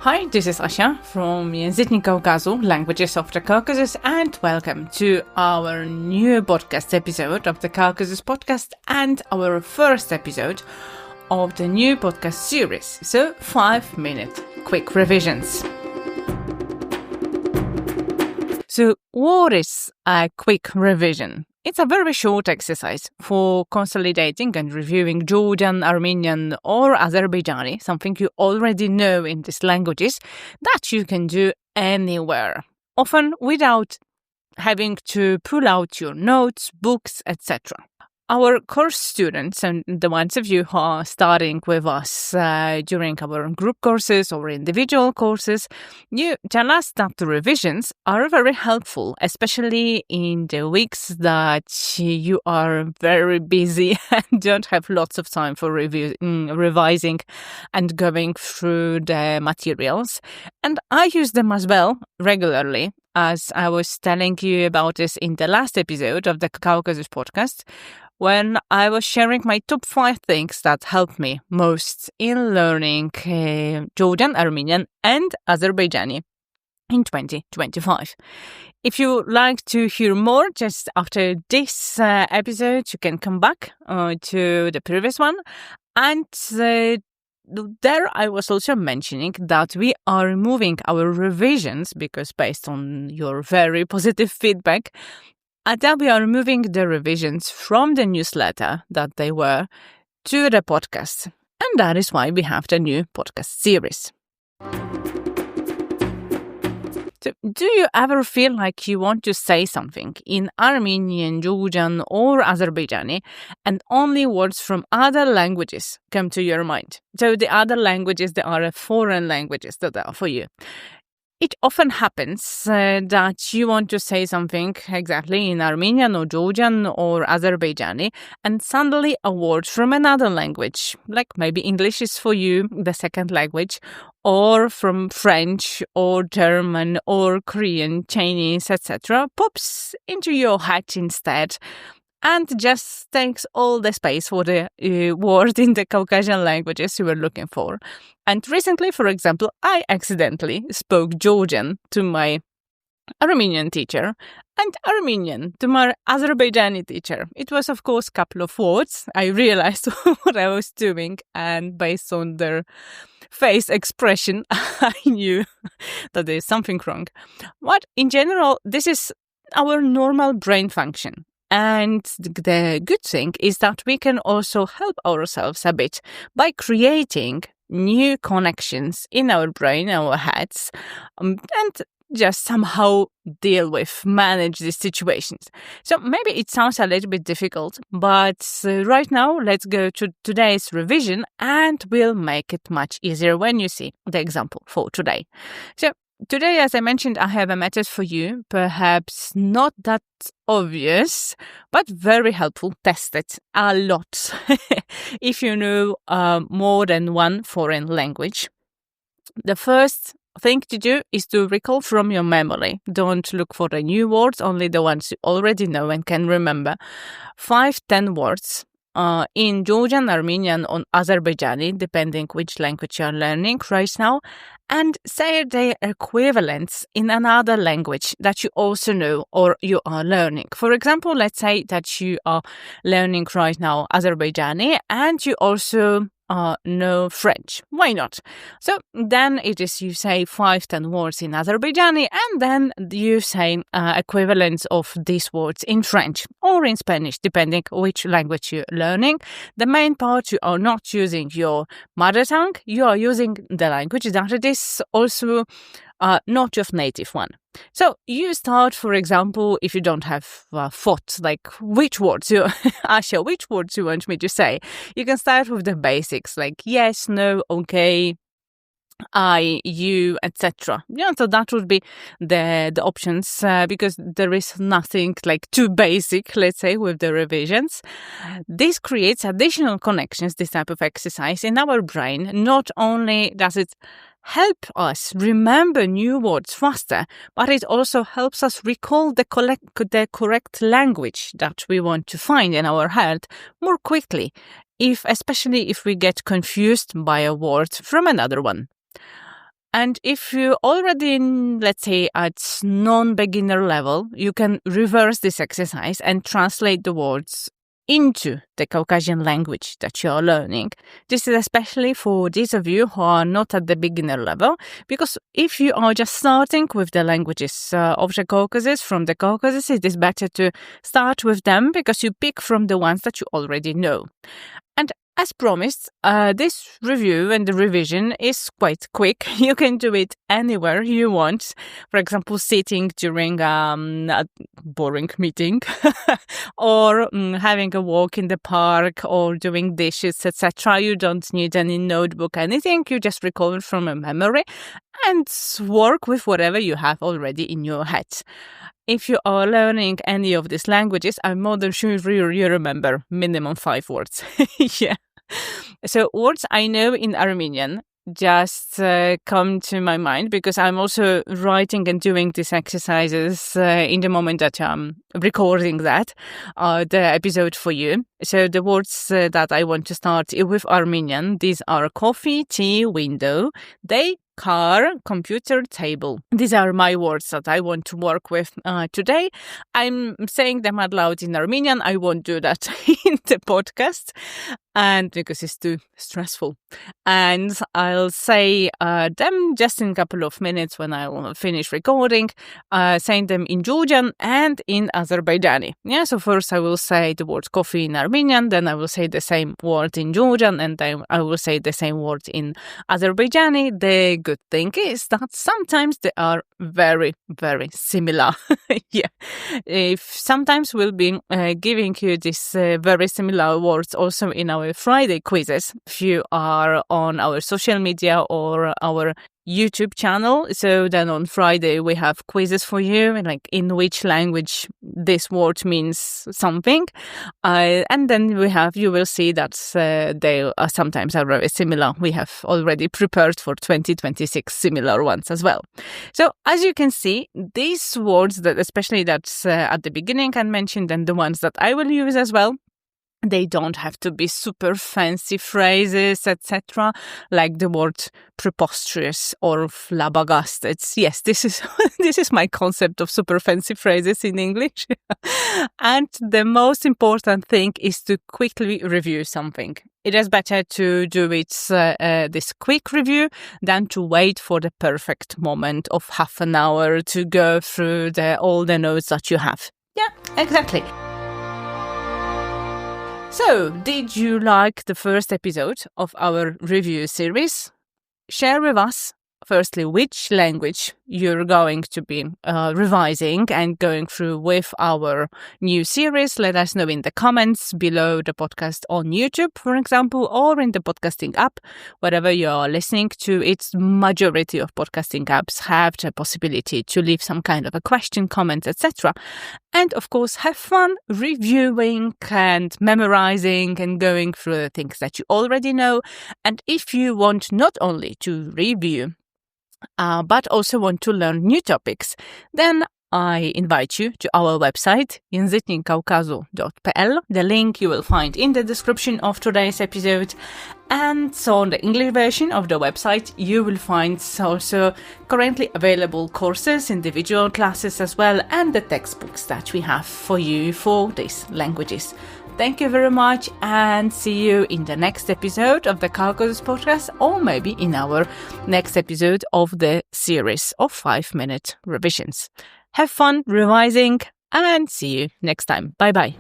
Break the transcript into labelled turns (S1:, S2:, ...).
S1: Hi, this is Asha from Języki Kaukazu, Languages of the Caucasus, and welcome to our new podcast episode of the Caucasus podcast and our first episode of the new podcast series. So, 5-minute quick revisions. So, what is a quick revision? It's a very short exercise for consolidating and reviewing Georgian, Armenian, or Azerbaijani, something you already know in these languages, that you can do anywhere, often without having to pull out your notes, books, etc. Our course students and the ones of you who are studying with us during our group courses or individual courses, you tell us that the revisions are very helpful, especially in the weeks that you are very busy and don't have lots of time for revising and going through the materials. And I use them as well regularly, as I was telling you about this in the last episode of the Caucasus podcast, when I was sharing my top 5 things that helped me most in learning Georgian, Armenian, and Azerbaijani in 2025. If you like to hear more just after this episode, you can come back to the previous one. And there I was also mentioning that we are removing our revisions because based on your very positive feedback, that we are removing the revisions from the newsletter that they were to the podcast. And that is why we have the new podcast series. So, do you ever feel like you want to say something in Armenian, Georgian, or Azerbaijani, and only words from other languages come to your mind? So the other languages, they are foreign languages that are for you. It often happens that you want to say something exactly in Armenian or Georgian or Azerbaijani, and suddenly a word from another language, like maybe English is for you, the second language, or from French or German or Korean, Chinese, etc., pops into your head instead, and just takes all the space for the word in the Caucasian languages you were looking for. And recently, for example, I accidentally spoke Georgian to my Armenian teacher and Armenian to my Azerbaijani teacher. It was, of course, a couple of words. I realized what I was doing, and based on their face expression, I knew that there's something wrong. But in general, this is our normal brain function. And the good thing is that we can also help ourselves a bit by creating new connections in our brain, our heads, and just somehow manage these situations. So maybe it sounds a little bit difficult, but right now let's go to today's revision and we'll make it much easier when you see the example for today. So today, as I mentioned, I have a method for you, perhaps not that obvious, but very helpful. Test it a lot if you know more than one foreign language. The first thing to do is to recall from your memory. Don't look for the new words, only the ones you already know and can remember. 5-10 words. In Georgian, Armenian, or Azerbaijani, depending which language you are learning right now, and say their equivalents in another language that you also know or you are learning. For example, let's say that you are learning right now Azerbaijani and you also know French. Why not? So then it is you say 5-10 words in Azerbaijani and then you say equivalents of these words in French or in Spanish, depending which language you're learning. The main part, you are not using your mother tongue, you are using the language that it is also not your native one. So you start, for example, if you don't have thoughts, like which words you, Asha, which words you want me to say? You can start with the basics, like yes, no, okay, I, you, etc. Yeah, so that would be the options because there is nothing like too basic, let's say, with the revisions. This creates additional connections, this type of exercise in our brain. Not only does it help us remember new words faster, but it also helps us recall the correct language that we want to find in our head more quickly, especially if we get confused by a word from another one. And if you already, let's say, at non-beginner level, you can reverse this exercise and translate the words into the Caucasian language that you are learning. This is especially for those of you who are not at the beginner level, because if you are just starting with the languages of the Caucasus, from the Caucasus, it is better to start with them because you pick from the ones that you already know. And as promised, this review and the revision is quite quick. You can do it anywhere you want. For example, sitting during a boring meeting or having a walk in the park or doing dishes, etc. You don't need any notebook, anything. You just recall it from a memory and work with whatever you have already in your head. If you are learning any of these languages, I'm more than sure you remember minimum 5 words. Yeah. So words I know in Armenian just come to my mind because I'm also writing and doing these exercises in the moment that I'm recording the episode for you. So the words that I want to start with Armenian, these are coffee, tea, window, day, car, computer, table. These are my words that I want to work with today. I'm saying them out loud in Armenian. I won't do that in the podcast, and because it's too stressful. And I'll say them just in a couple of minutes when I will finish recording, saying them in Georgian and in Azerbaijani. Yeah, so first I will say the word coffee in Armenian, then I will say the same word in Georgian, and then I will say the same word in Azerbaijani. The good thing is that sometimes they are very, very similar. Yeah. If sometimes we'll be giving you these very similar words also in our Friday quizzes. If you are on our social media or our YouTube channel, so then on Friday we have quizzes for you, like in which language this word means something, and then you will see that they are sometimes are very similar. We have already prepared for 2026 similar ones as well. So as you can see, these words that especially that's at the beginning I mentioned, and the ones that I will use as well, they don't have to be super fancy phrases, etc., like the word preposterous or flabbergasted. Yes, this is my concept of super fancy phrases in English. And the most important thing is to quickly review something. It is better to do it this quick review than to wait for the perfect moment of half an hour to go through all the notes that you have. Yeah, exactly. So, did you like the first episode of our review series? Share with us, firstly, which language you're going to be revising and going through with our new series. Let us know in the comments below the podcast on YouTube, for example, or in the podcasting app, wherever you are listening to. Its majority of podcasting apps have the possibility to leave some kind of a question, comment, etc. And of course, have fun reviewing and memorizing and going through the things that you already know. And if you want not only to review, but also want to learn new topics, then I invite you to our website, języki-kaukazu.pl. The link you will find in the description of today's episode. And so on the English version of the website, you will find also currently available courses, individual classes as well, and the textbooks that we have for you for these languages. Thank you very much, and see you in the next episode of the Caucasus podcast, or maybe in our next episode of the series of 5-minute revisions. Have fun revising, and see you next time. Bye-bye.